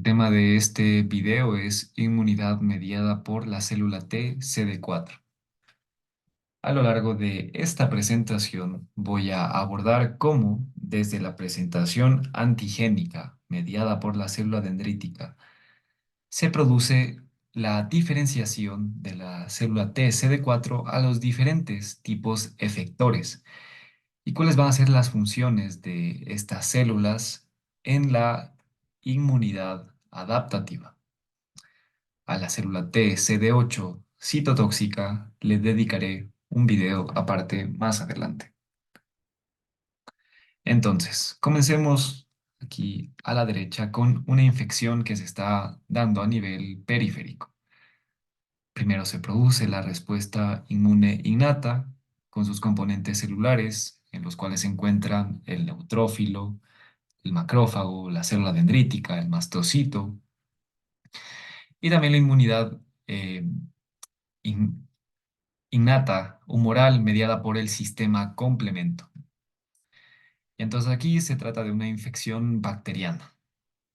El tema de este video es inmunidad mediada por la célula T CD4. A lo largo de esta presentación voy a abordar cómo, desde la presentación antigénica mediada por la célula dendrítica, se produce la diferenciación de la célula T CD4 a los diferentes tipos efectores y cuáles van a ser las funciones de estas células en la inmunidad adaptativa. A la célula T CD8 citotóxica le dedicaré un video aparte más adelante. Entonces, comencemos aquí a la derecha con una infección que se está dando a nivel periférico. Primero se produce la respuesta inmune innata con sus componentes celulares, en los cuales se encuentran el neutrófilo, el macrófago, la célula dendrítica, el mastocito, y también la inmunidad in- innata, humoral, mediada por el sistema complemento. Y entonces aquí se trata de una infección bacteriana,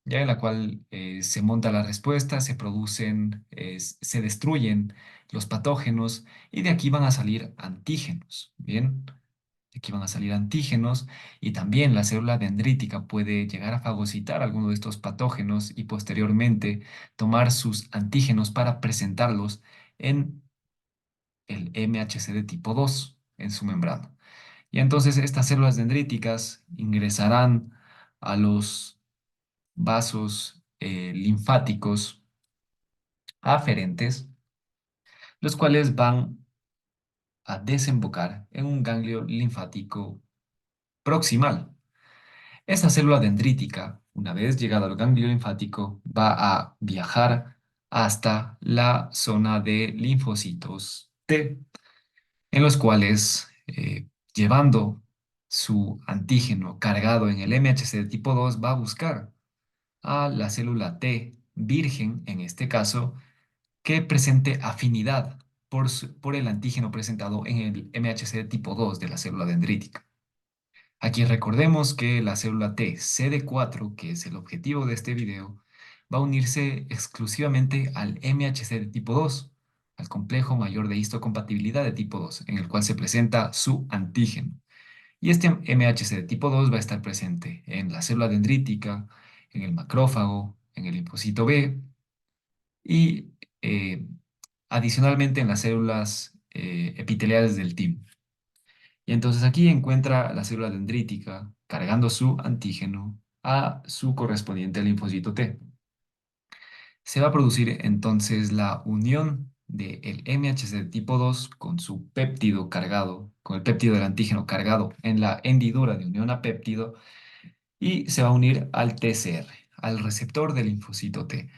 ya en la cual se monta la respuesta, se producen, se destruyen los patógenos y de aquí van a salir antígenos, ¿bien? De aquí van a salir antígenos y también la célula dendrítica puede llegar a fagocitar alguno de estos patógenos y posteriormente tomar sus antígenos para presentarlos en el MHC de tipo 2 en su membrana. Y entonces estas células dendríticas ingresarán a los vasos linfáticos aferentes, los cuales van a desembocar en un ganglio linfático proximal. Esta célula dendrítica, una vez llegada al ganglio linfático, va a viajar hasta la zona de linfocitos T, en los cuales, llevando su antígeno cargado en el MHC de tipo 2, va a buscar a la célula T virgen, en este caso, que presente afinidad por el antígeno presentado en el MHC de tipo 2 de la célula dendrítica. Aquí recordemos que la célula T CD4, que es el objetivo de este video, va a unirse exclusivamente al MHC de tipo 2, al complejo mayor de histocompatibilidad de tipo 2, en el cual se presenta su antígeno. Y este MHC de tipo 2 va a estar presente en la célula dendrítica, en el macrófago, en el linfocito B y adicionalmente en las células epiteliales del timo. Y entonces aquí encuentra la célula dendrítica cargando su antígeno a su correspondiente linfocito T. Se va a producir entonces la unión del MHC tipo 2 con su péptido cargado, con el péptido del antígeno cargado en la hendidura de unión a péptido y se va a unir al TCR, al receptor del linfocito T.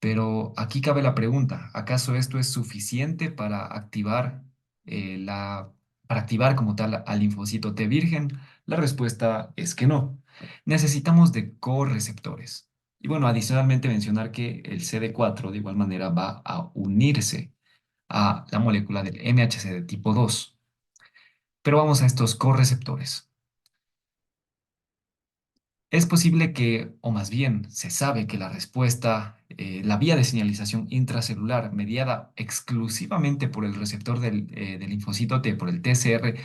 Pero aquí cabe la pregunta, ¿acaso esto es suficiente para activar para activar como tal al linfocito T virgen? La respuesta es que no. Necesitamos de correceptores. Y bueno, adicionalmente mencionar que el CD4 de igual manera va a unirse a la molécula del MHC de tipo 2. Pero vamos a estos correceptores. Es posible que, o más bien se sabe que la respuesta, la vía de señalización intracelular mediada exclusivamente por el receptor del linfocito T, por el TCR,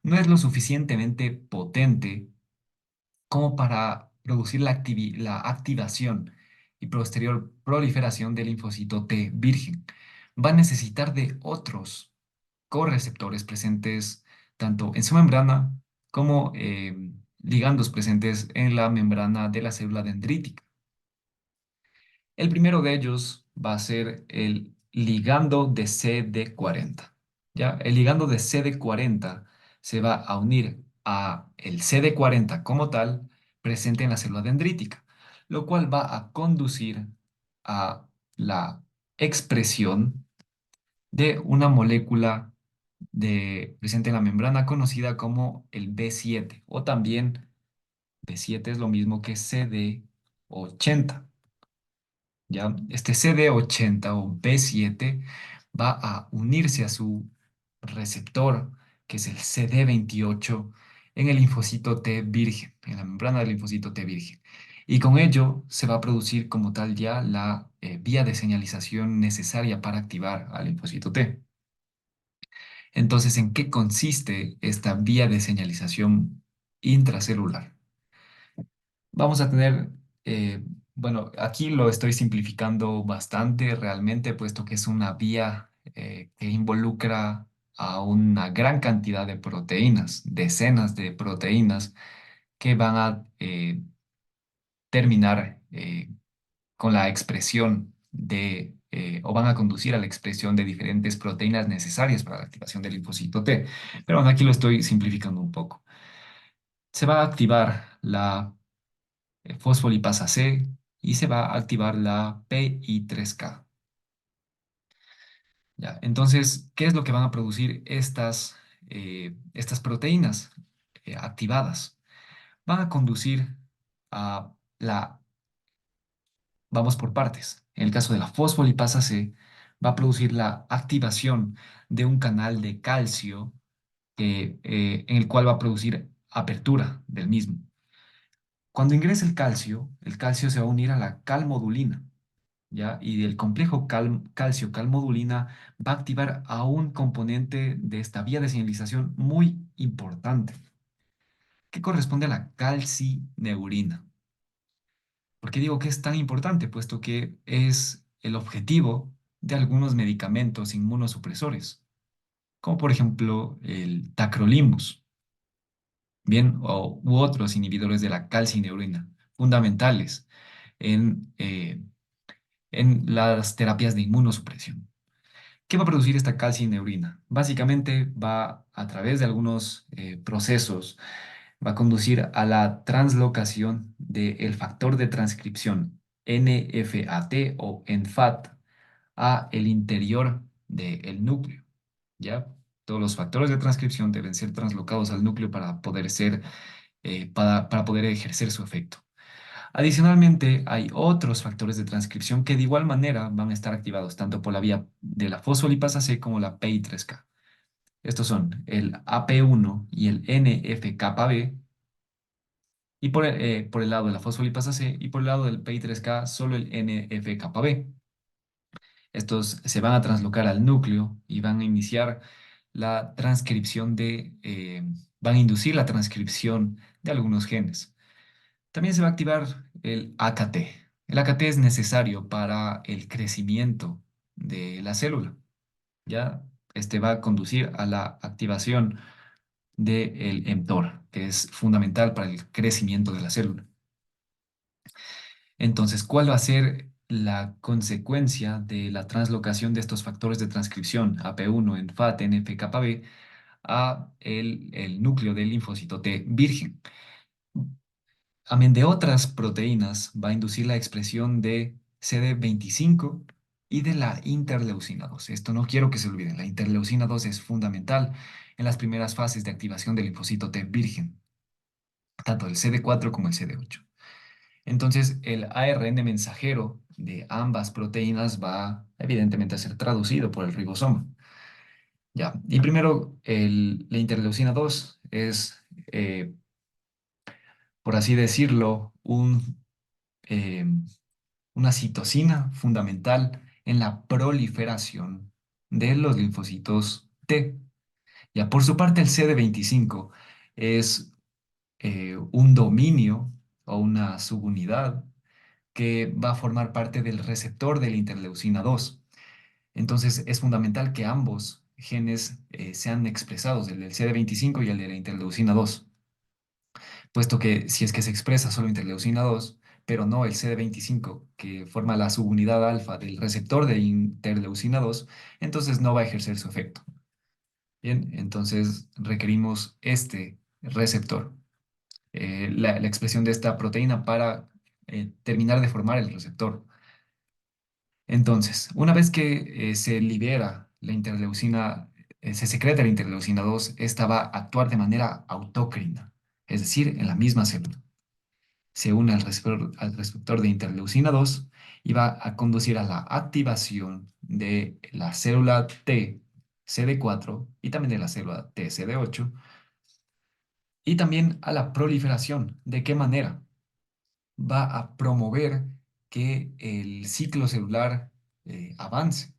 no es lo suficientemente potente como para producir la activación y posterior proliferación del linfocito T virgen. Va a necesitar de otros correceptores presentes tanto en su membrana como ligandos presentes en la membrana de la célula dendrítica. El primero de ellos va a ser el ligando de CD40. ¿Ya? El ligando de CD40 se va a unir a el CD40 como tal presente en la célula dendrítica, lo cual va a conducir a la expresión de una molécula presente en la membrana conocida como el B7 o también B7 es lo mismo que CD80. ¿Ya? Este CD80 o B7 va a unirse a su receptor, que es el CD28, en el linfocito T virgen, en la membrana del linfocito T virgen. y con ello se va a producir como tal ya la vía de señalización necesaria para activar al linfocito T. Entonces, ¿en qué consiste esta vía de señalización intracelular? Vamos a tener, eh, bueno, aquí lo estoy simplificando bastante realmente, puesto que es una vía que involucra a una gran cantidad de proteínas, decenas de proteínas que van a terminar con la expresión o van a conducir a la expresión de diferentes proteínas necesarias para la activación del linfocito T. Pero bueno, aquí lo estoy simplificando un poco. Se va a activar la fosfolipasa C y se va a activar la PI3K. ¿Ya? Entonces, ¿qué es lo que van a producir estas proteínas activadas? Van a conducir a la Vamos por partes. En el caso de la fosfolipasa C, va a producir la activación de un canal de calcio en el cual va a producir apertura del mismo. Cuando ingresa el calcio se va a unir a la calmodulina, ¿ya? Y el complejo calcio-calmodulina va a activar a un componente de esta vía de señalización muy importante, que corresponde a la calcineurina. ¿Por qué digo que es tan importante? Puesto que es el objetivo de algunos medicamentos inmunosupresores, como por ejemplo el tacrolimus, bien, u otros inhibidores de la calcineurina, fundamentales en, eh, en las terapias de inmunosupresión. ¿Qué va a producir esta calcineurina? Básicamente va a través de algunos procesos, va a conducir a la translocación del factor de transcripción NFAT o NFAT a el interior del núcleo, ¿ya? Todos los factores de transcripción deben ser translocados al núcleo para poder para poder ejercer su efecto. Adicionalmente, hay otros factores de transcripción que de igual manera van a estar activados tanto por la vía de la fosfolipasa C como la PI3K. Estos son el AP1 y el NF-κB, y por el lado de la fosfolipasa C y por el lado del PI3K solo el NF-κB. Estos se van a translocar al núcleo y van a iniciar la transcripción van a inducir la transcripción de algunos genes. También se va a activar el AKT. El AKT es necesario para el crecimiento de la célula. ¿Ya? Este va a conducir a la activación del mTOR, que es fundamental para el crecimiento de la célula. Entonces, ¿cuál va a ser la consecuencia de la translocación de estos factores de transcripción AP1 en FAT, NF-κB a el núcleo del linfocito T virgen? Amén de otras proteínas, va a inducir la expresión de CD25 y de la interleucina 2. Esto no quiero que se olviden. La interleucina 2 es fundamental en las primeras fases de activación del linfocito T virgen, tanto el CD4 como el CD8. Entonces, el ARN mensajero de ambas proteínas va evidentemente a ser traducido por el ribosoma. Ya, y primero, la interleucina 2 es, por así decirlo, eh, una citosina fundamental en la proliferación de los linfocitos T. Ya, por su parte, el CD25 es un dominio o una subunidad que va a formar parte del receptor de la interleucina 2. Entonces, es fundamental que ambos genes sean expresados, el del CD25 y el de la interleucina 2, puesto que si es que se expresa solo interleucina 2, pero no el CD25, que forma la subunidad alfa del receptor de interleucina 2, entonces no va a ejercer su efecto. Bien, entonces requerimos este receptor, la expresión de esta proteína para terminar de formar el receptor. Entonces, una vez que se libera la interleucina, se secreta la interleucina 2, esta va a actuar de manera autócrina, es decir, en la misma célula. Se une al receptor de interleucina 2 y va a conducir a la activación de la célula T CD4 y también de la célula T CD8 y también a la proliferación. ¿De qué manera? va a promover que el ciclo celular avance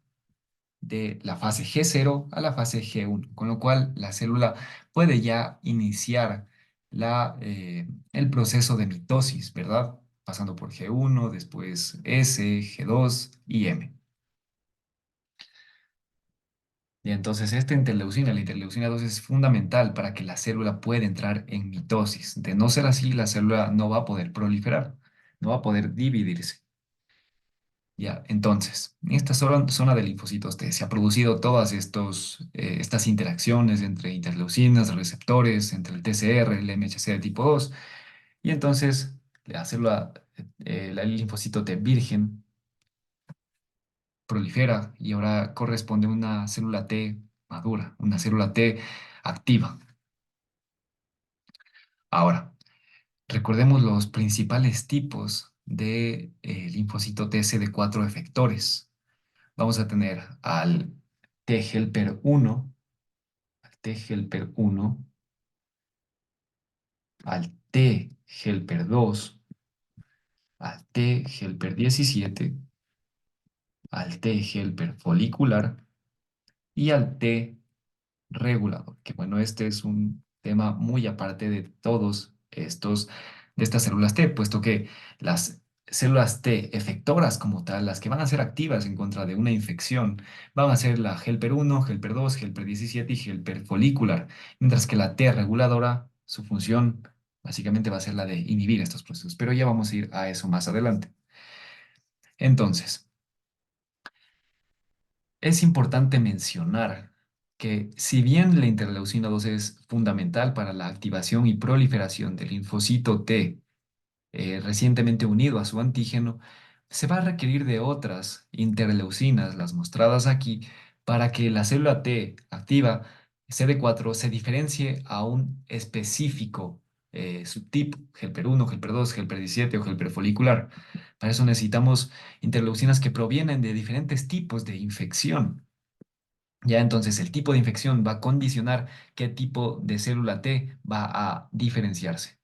de la fase G0 a la fase G1, con lo cual la célula puede ya iniciar el proceso de mitosis, ¿verdad? Pasando por G1, después S, G2 y M. Y entonces esta interleucina, la interleucina 2, es fundamental para que la célula pueda entrar en mitosis. De no ser así, la célula no va a poder proliferar, no va a poder dividirse. Ya, entonces, en esta zona de linfocitos T se ha producido todas estas interacciones entre interleucinas, receptores, entre el TCR, el MHC de tipo 2, y entonces la célula, el linfocito T virgen, prolifera y ahora corresponde a una célula T madura, una célula T activa. Ahora, recordemos los principales tipos de linfocito T CD4 efectores. Vamos a tener al T helper 1, al T helper 1, al T helper 2, al T helper 17, al T helper folicular y al T regulador. Que bueno, este es un tema muy aparte de de estas células T, puesto que las células T efectoras como tal, las que van a ser activas en contra de una infección, van a ser la helper 1, helper 2, helper 17 y helper folicular, mientras que la T reguladora, su función básicamente va a ser la de inhibir estos procesos, pero ya vamos a ir a eso más adelante. Entonces, es importante mencionar que si bien la interleucina 2 es fundamental para la activación y proliferación del linfocito T recientemente unido a su antígeno, se va a requerir de otras interleucinas, las mostradas aquí, para que la célula T activa CD4 se diferencie a un específico subtipo, helper 1, helper 2, helper 17 o helper folicular. Para eso necesitamos interleucinas que provienen de diferentes tipos de infección. Ya entonces el tipo de infección va a condicionar qué tipo de célula T va a diferenciarse.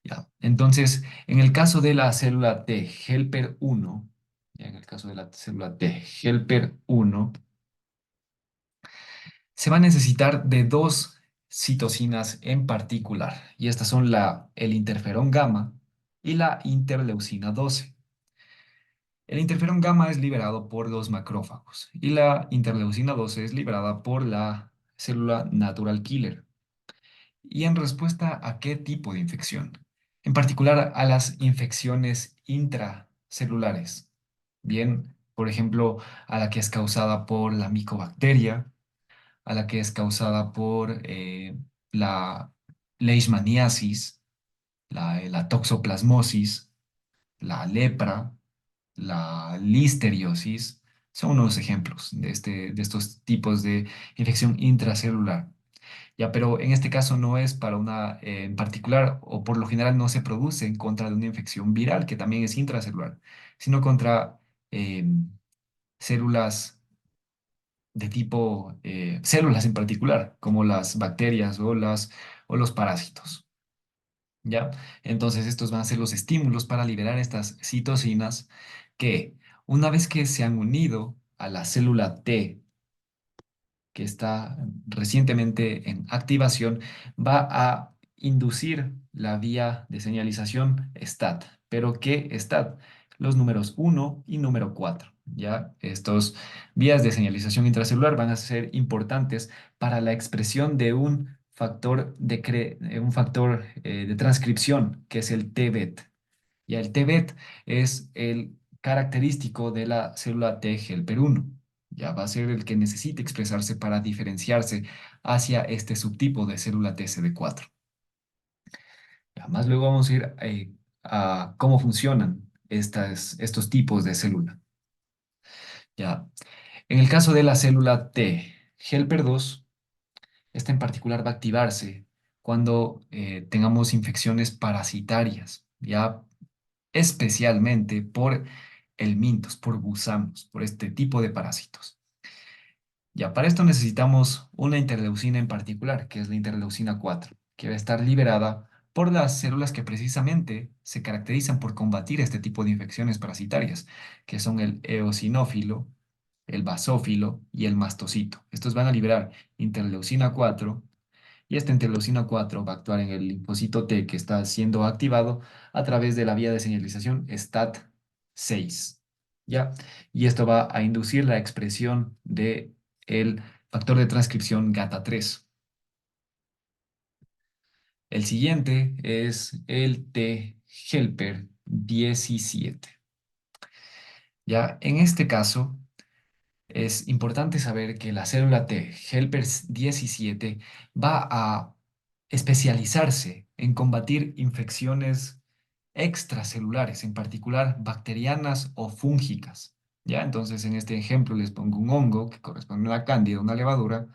Ya. Entonces, en el caso de la célula T helper 1, ya en el caso de la célula T helper 1, se va a necesitar de dos citocinas en particular, y estas son el interferón gamma y la interleucina 12. El interferón gamma es liberado por los macrófagos y la interleucina 12 es liberada por la célula natural killer. ¿Y en respuesta a qué tipo de infección? En particular a las infecciones intracelulares. Bien, por ejemplo, a la que es causada por la micobacteria, a la que es causada por la leishmaniasis, la toxoplasmosis, la lepra, la listeriosis. Son unos ejemplos de estos tipos de infección intracelular. Ya, pero en este caso no es para una en particular, o por lo general no se produce en contra de una infección viral, que también es intracelular, sino contra eh, células de tipo, células en particular, como las bacterias o los parásitos. ¿Ya? Entonces estos van a ser los estímulos para liberar estas citocinas que una vez que se han unido a la célula T que está recientemente en activación, va a inducir la vía de señalización STAT. ¿Pero qué STAT? Los números 1 y número 4. ¿Ya? Estos vías de señalización intracelular van a ser importantes para la expresión de un factor de transcripción, que es el TBET. Ya el TBET es el característico de la célula T helper 1. Ya va a ser el que necesite expresarse para diferenciarse hacia este subtipo de célula TCD4. Además, luego vamos a ir a cómo funcionan estos tipos de célula. Ya. En el caso de la célula T helper 2, esta en particular va a activarse cuando tengamos infecciones parasitarias, ya especialmente por helmintos, por gusanos, por este tipo de parásitos. Ya, para esto necesitamos una interleucina en particular, que es la interleucina 4, que va a estar liberada por las células que precisamente se caracterizan por combatir este tipo de infecciones parasitarias, que son el eosinófilo, el basófilo y el mastocito. Estos van a liberar interleucina 4 y esta interleucina 4 va a actuar en el linfocito T que está siendo activado a través de la vía de señalización STAT6. ¿Ya? Y esto va a inducir la expresión de el factor de transcripción GATA3. El siguiente es el T helper 17. Ya, en este caso es importante saber que la célula T helper 17 va a especializarse en combatir infecciones extracelulares, en particular bacterianas o fúngicas. Ya, entonces en este ejemplo les pongo un hongo que corresponde a una cándida, una levadura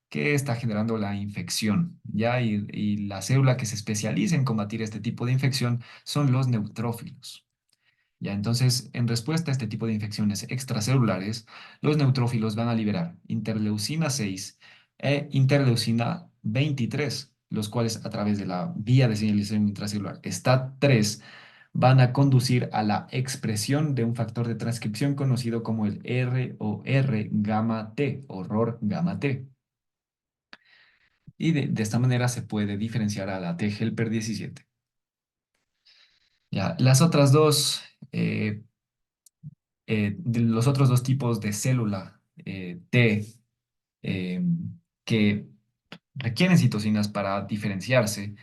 que está generando la infección, ¿ya? Y la célula que se especializa en combatir este tipo de infección son los neutrófilos. ¿Ya? Entonces, en respuesta a este tipo de infecciones extracelulares, los neutrófilos van a liberar interleucina 6 e interleucina 23, los cuales a través de la vía de señalización intracelular STAT3 van a conducir a la expresión de un factor de transcripción conocido como el R o R gamma T o ROR gamma T. Y de esta manera se puede diferenciar a la T helper 17. Ya, las otras dos, de los otros dos tipos de célula T eh, que requieren citocinas para diferenciarse,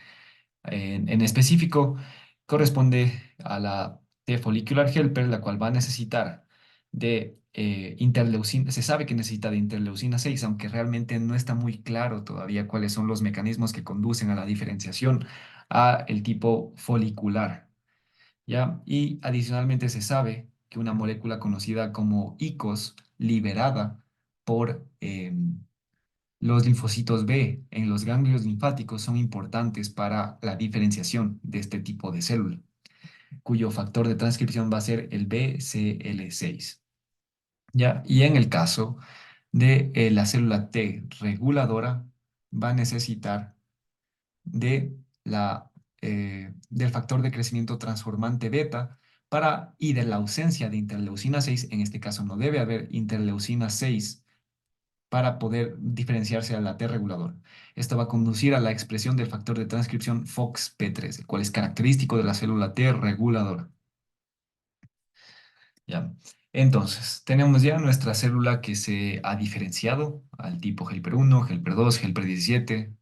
en específico corresponde a la T follicular helper, la cual va a necesitar de interleucina, se sabe que necesita de interleucina 6, aunque realmente no está muy claro todavía cuáles son los mecanismos que conducen a la diferenciación a el tipo folicular. ¿Ya? Y adicionalmente se sabe que una molécula conocida como ICOS, liberada por los linfocitos B en los ganglios linfáticos, son importantes para la diferenciación de este tipo de célula, cuyo factor de transcripción va a ser el BCL6. ¿Ya? Y en el caso de la célula T reguladora, va a necesitar de del factor de crecimiento transformante beta y de la ausencia de interleucina 6. En este caso no debe haber interleucina 6 para poder diferenciarse a la T reguladora. Esto va a conducir a la expresión del factor de transcripción FOXP3, el cual es característico de la célula T reguladora. ¿Ya? Entonces, tenemos ya nuestra célula que se ha diferenciado al tipo Helper 1, Helper 2, Helper 17,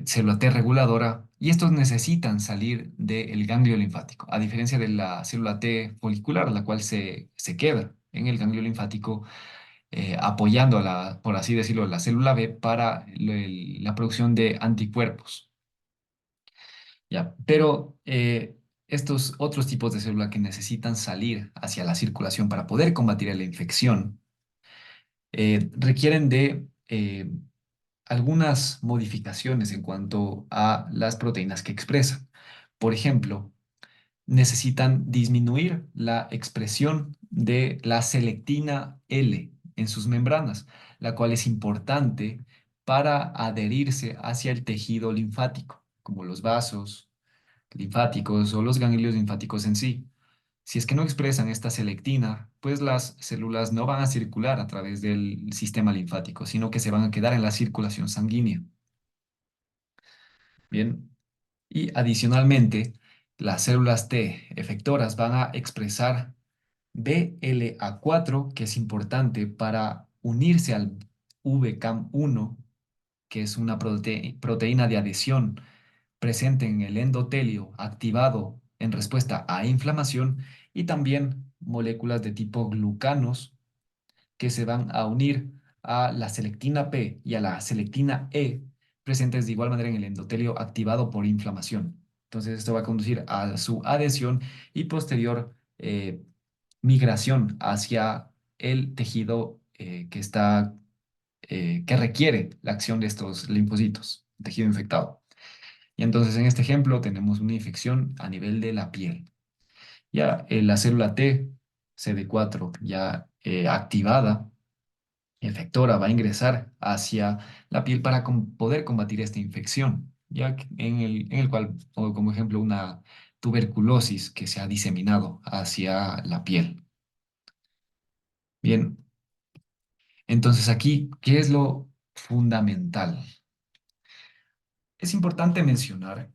célula T reguladora, y estos necesitan salir del ganglio linfático, a diferencia de la célula T folicular, la cual se queda en el ganglio linfático, apoyando a la, por así decirlo, la célula B para la producción de anticuerpos. ¿Ya? Pero estos otros tipos de célula que necesitan salir hacia la circulación para poder combatir la infección requieren de algunas modificaciones en cuanto a las proteínas que expresan. Por ejemplo, necesitan disminuir la expresión de la selectina L en sus membranas, la cual es importante para adherirse hacia el tejido linfático, como los vasos linfáticos o los ganglios linfáticos en sí. Si es que no expresan esta selectina, pues las células no van a circular a través del sistema linfático, sino que se van a quedar en la circulación sanguínea. Bien, y adicionalmente, las células T efectoras van a expresar BLA4, que es importante para unirse al VCAM1, que es una proteína de adhesión presente en el endotelio, activado en respuesta a inflamación, y también moléculas de tipo glucanos que se van a unir a la selectina P y a la selectina E, presentes de igual manera en el endotelio activado por inflamación. Entonces, esto va a conducir a su adhesión y posterior migración hacia el tejido que requiere la acción de estos linfocitos, tejido infectado. Y entonces en este ejemplo tenemos una infección a nivel de la piel. Ya la célula T, CD4, ya activada, efectora, va a ingresar hacia la piel para poder combatir esta infección. en el cual, o como ejemplo, una tuberculosis que se ha diseminado hacia la piel. Bien, entonces aquí, ¿qué es lo fundamental? Es importante mencionar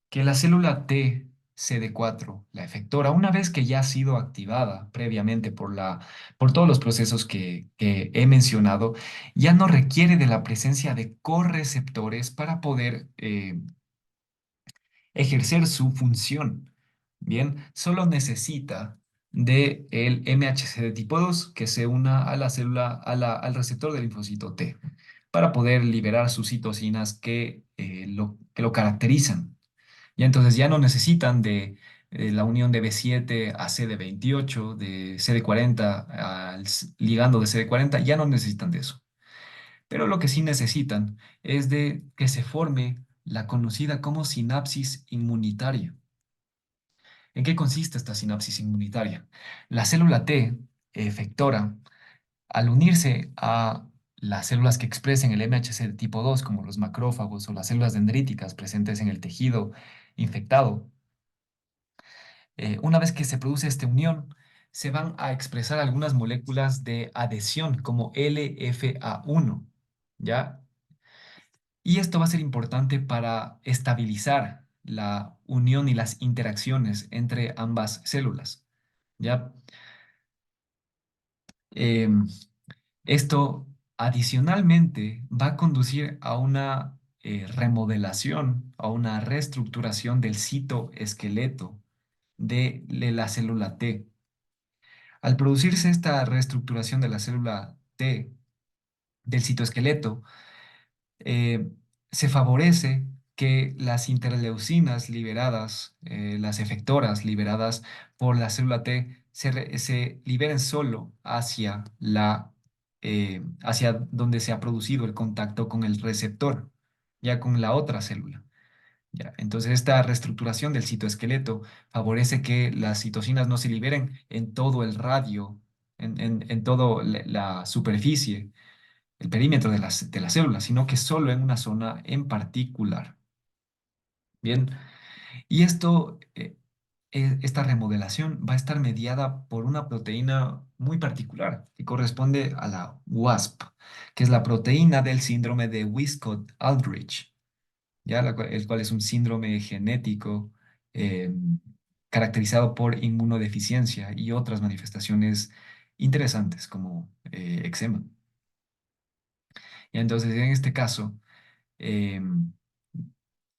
que la célula T CD4, la efectora, una vez que ya ha sido activada previamente por todos los procesos que he mencionado, ya no requiere de la presencia de correceptores para poder ejercer su función. Bien, solo necesita de el MHC de tipo 2 que se una a la célula, al receptor del linfocito T para poder liberar sus citocinas que lo caracterizan. Y entonces ya no necesitan de la unión de B7 a CD28, de CD40 ligando de CD40, ya no necesitan de eso. Pero lo que sí necesitan es de que se forme la conocida como sinapsis inmunitaria. ¿En qué consiste esta sinapsis inmunitaria? La célula T efectora, al unirse a las células que expresen el MHC de tipo 2, como los macrófagos o las células dendríticas presentes en el tejido infectado, una vez que se produce esta unión, se van a expresar algunas moléculas de adhesión como LFA1, ¿ya? Y esto va a ser importante para estabilizar la unión y las interacciones entre ambas células, ¿ya? Em, Esto adicionalmente va a conducir a una remodelación, a una reestructuración del citoesqueleto de la célula T. Al producirse esta reestructuración de la célula T del citoesqueleto, eh, se favorece que las interleucinas liberadas, las efectoras liberadas por la célula T, se liberen solo hacia donde se ha producido el contacto con el receptor, ya con la otra célula. Ya, entonces, esta reestructuración del citoesqueleto favorece que las citocinas no se liberen en todo el radio, en toda la superficie, el perímetro de las células, sino que solo en una zona en particular. Bien, y esta remodelación va a estar mediada por una proteína muy particular que corresponde a la WASP, que es la proteína del síndrome de Wiskott-Aldrich, el cual es un síndrome genético eh, caracterizado por inmunodeficiencia y otras manifestaciones interesantes como eczema. Y entonces, en este caso, eh,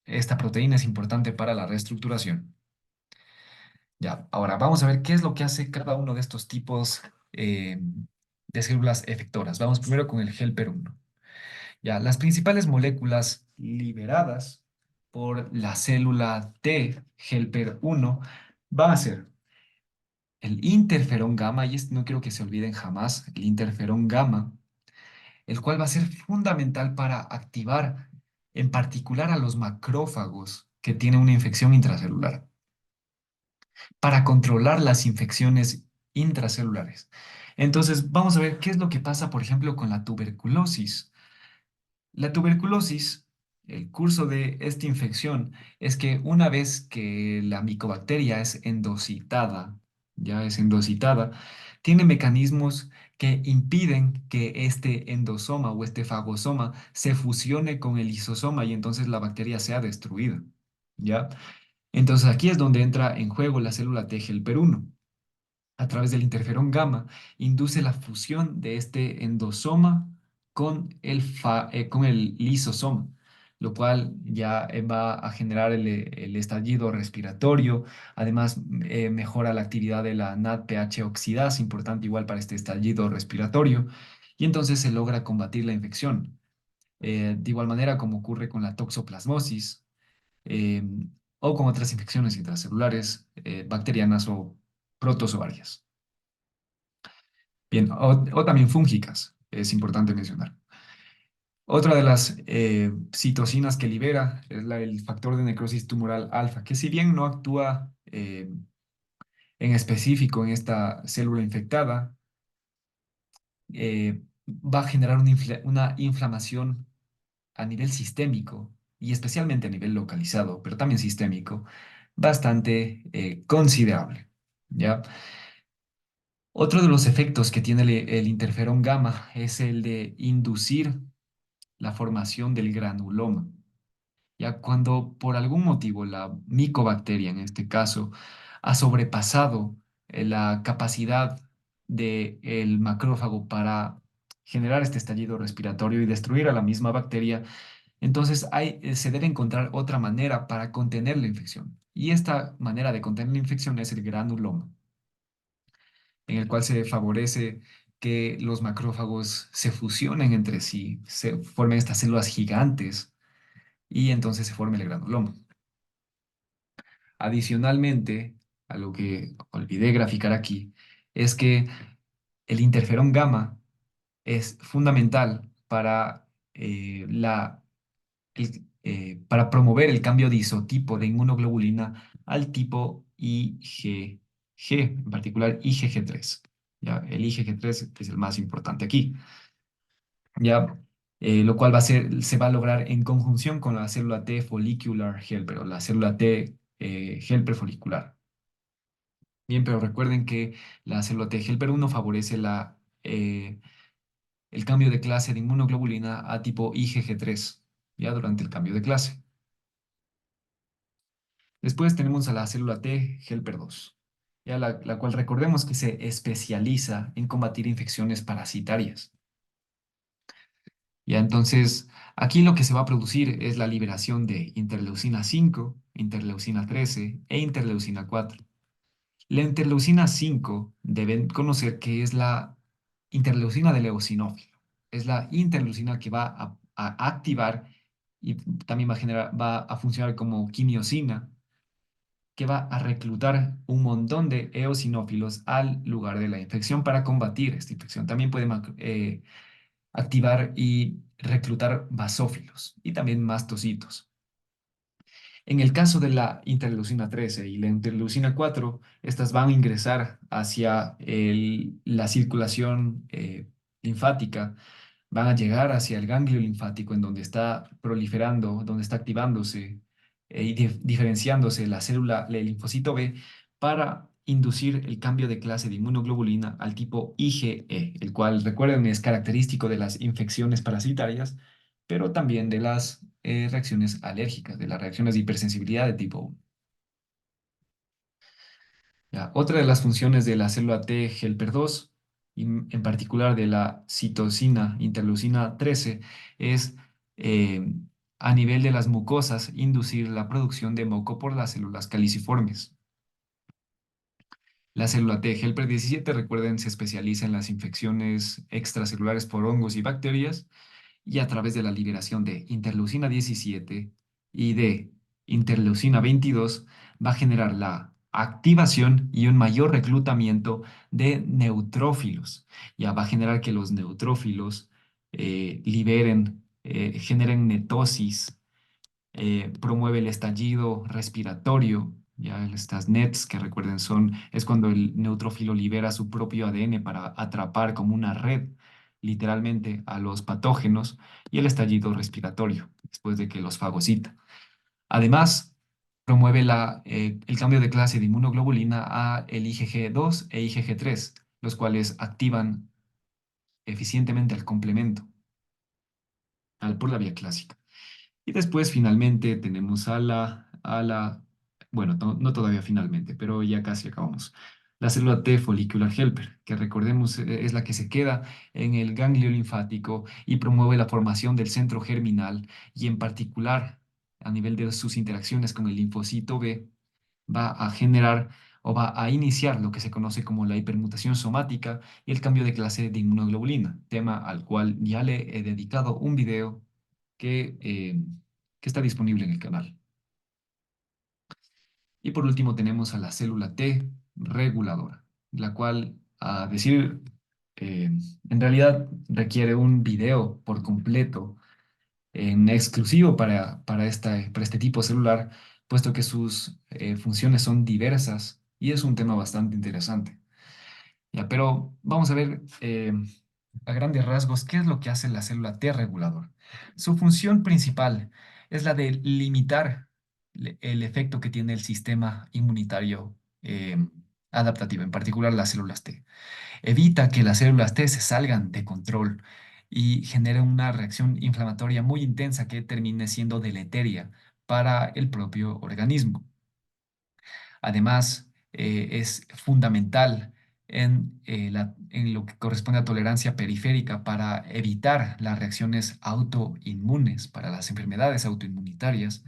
esta proteína es importante para la reestructuración. Ya, ahora vamos a ver qué es lo que hace cada uno de estos tipos eh, de células efectoras. Vamos primero con el helper 1. Ya, las principales moléculas liberadas por la célula T helper 1 van a ser el interferón gamma, y no quiero que se olviden jamás, el interferón gamma, el cual va a ser fundamental para activar en particular a los macrófagos que tienen una infección intracelular, para controlar las infecciones intracelulares. Entonces, vamos a ver qué es lo que pasa, por ejemplo, con la tuberculosis. La tuberculosis, el curso de esta infección es que una vez que la micobacteria es endocitada, ya es endocitada, tiene mecanismos que impiden que este endosoma o este fagosoma se fusione con el lisosoma y entonces la bacteria sea destruida, ¿ya? Entonces aquí es donde entra en juego la célula T helper 1 a través del interferón gamma, induce la fusión de este endosoma con el lisosoma, lo cual ya va a generar el estallido respiratorio. Además, mejora la actividad de la NADPH oxidasa, importante igual para este estallido respiratorio, y entonces se logra combatir la infección. De igual manera como ocurre con la toxoplasmosis, eh, o con otras infecciones intracelulares, bacterianas o protozoarias. Bien, o también fúngicas, es importante mencionar. Otra de las citocinas que libera es el factor de necrosis tumoral alfa, que si bien no actúa en específico en esta célula infectada, va a generar una inflamación a nivel sistémico y especialmente a nivel localizado, pero también sistémico, bastante considerable. ¿Ya? Otro de los efectos que tiene el interferón gamma es el de inducir la formación del granuloma. Ya cuando por algún motivo la micobacteria, en este caso, ha sobrepasado la capacidad del macrófago para generar este estallido respiratorio y destruir a la misma bacteria, entonces se debe encontrar otra manera para contener la infección. Y esta manera de contener la infección es el granuloma, en el cual se favorece que los macrófagos se fusionen entre sí, se formen estas células gigantes y entonces se forme el granuloma. Adicionalmente, a lo que olvidé graficar aquí, es que el interferón gamma es fundamental para, para promover el cambio de isotipo de inmunoglobulina al tipo IgG, en particular IgG3. ¿Ya? El IgG3 es el más importante aquí. ¿Ya? Lo cual se va a lograr en conjunción con la célula T follicular helper o la célula T helper folicular. Bien, pero recuerden que la célula T helper 1 favorece el cambio de clase de inmunoglobulina a tipo IgG3, ya durante el cambio de clase. Después tenemos a la célula T helper 2, ya la cual recordemos que se especializa en combatir infecciones parasitarias. Ya entonces, aquí lo que se va a producir es la liberación de interleucina 5, interleucina 13 e interleucina 4. La interleucina 5 deben conocer que es la interleucina del eosinófilo. Es la interleucina que va a activar y también va a funcionar como quimiosina, que va a reclutar un montón de eosinófilos al lugar de la infección para combatir esta infección. También puede activar y reclutar basófilos y también mastocitos. En el caso de la interleucina 13 y la interleucina 4, estas van a ingresar hacia la circulación linfática, van a llegar hacia el ganglio linfático en donde está proliferando, donde está activándose y diferenciándose la célula, el linfocito B, para inducir el cambio de clase de inmunoglobulina al tipo IgE, el cual, recuerden, es característico de las infecciones parasitarias, pero también de las reacciones alérgicas, de las reacciones de hipersensibilidad de tipo 1. Ya, otra de las funciones de la célula T helper 2, y en particular de la citosina interleucina 13, es eh, a nivel de las mucosas inducir la producción de moco por las células caliciformes. La célula T helper 17, recuerden, se especializa en las infecciones extracelulares por hongos y bacterias y a través de la liberación de interleucina 17 y de interleucina 22 va a generar la activación y un mayor reclutamiento de neutrófilos. Ya va a generar que los neutrófilos generen netosis, promueve el estallido respiratorio. Ya estas NETs, que recuerden es cuando el neutrófilo libera su propio ADN para atrapar como una red, literalmente, a los patógenos y el estallido respiratorio, después de que los fagocita. Además, promueve el cambio de clase de inmunoglobulina a el IgG2 e IgG3, los cuales activan eficientemente el complemento por la vía clásica. Y después finalmente tenemos bueno, no todavía finalmente, pero ya casi acabamos. La célula T follicular helper, que recordemos es la que se queda en el ganglio linfático y promueve la formación del centro germinal y en particular a nivel de sus interacciones con el linfocito B, va a generar o va a iniciar lo que se conoce como la hipermutación somática y el cambio de clase de inmunoglobulina, tema al cual ya le he dedicado un video que está disponible en el canal. Y por último tenemos a la célula T reguladora, la cual, a decir, eh, en realidad requiere un video por completo en exclusivo para este tipo celular, puesto que sus funciones son diversas y es un tema bastante interesante. Ya, pero vamos a ver a grandes rasgos qué es lo que hace la célula T regulador. Su función principal es la de limitar el efecto que tiene el sistema inmunitario adaptativo, en particular las células T. Evita que las células T se salgan de control y generen una reacción inflamatoria muy intensa que termine siendo deleteria para el propio organismo. Además, es fundamental en lo que corresponde a tolerancia periférica para evitar las reacciones autoinmunes, para las enfermedades autoinmunitarias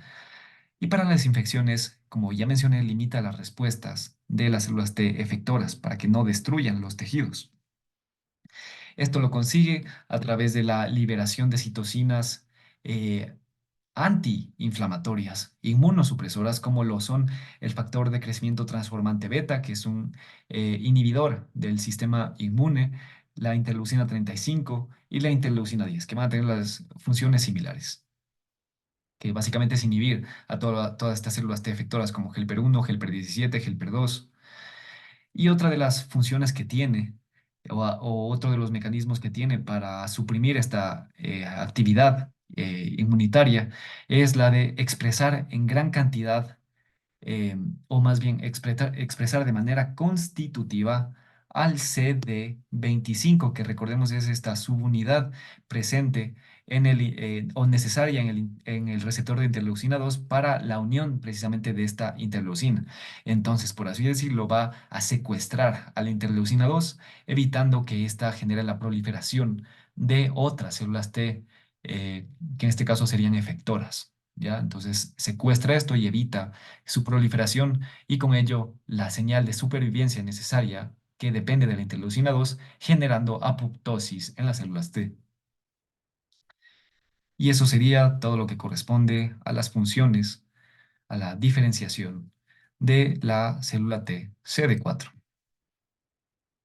y para las infecciones, como ya mencioné, limita las respuestas de las células T efectoras para que no destruyan los tejidos. Esto lo consigue a través de la liberación de citocinas eh, antiinflamatorias, inmunosupresoras, como lo son el factor de crecimiento transformante beta, que es un inhibidor del sistema inmune, la interleucina 35 y la interleucina 10, que van a tener las funciones similares, que básicamente es inhibir a todas estas células T efectoras como helper 1, helper 17, helper 2. Y otra de las funciones que tiene, o otro de los mecanismos que tiene para suprimir esta actividad inmunitaria, es la de expresar en gran cantidad eh, o más bien expresar de manera constitutiva al CD25, que recordemos es esta subunidad presente o necesaria en el receptor de interleucina 2 para la unión precisamente de esta interleucina. Entonces, por así decirlo, va a secuestrar a la interleucina 2, evitando que ésta genere la proliferación de otras células T, que en este caso serían efectoras. ¿Ya? Entonces secuestra esto y evita su proliferación y con ello la señal de supervivencia necesaria que depende de la interleucina 2, generando apoptosis en las células T. Y eso sería todo lo que corresponde a las funciones, a la diferenciación de la célula T CD4.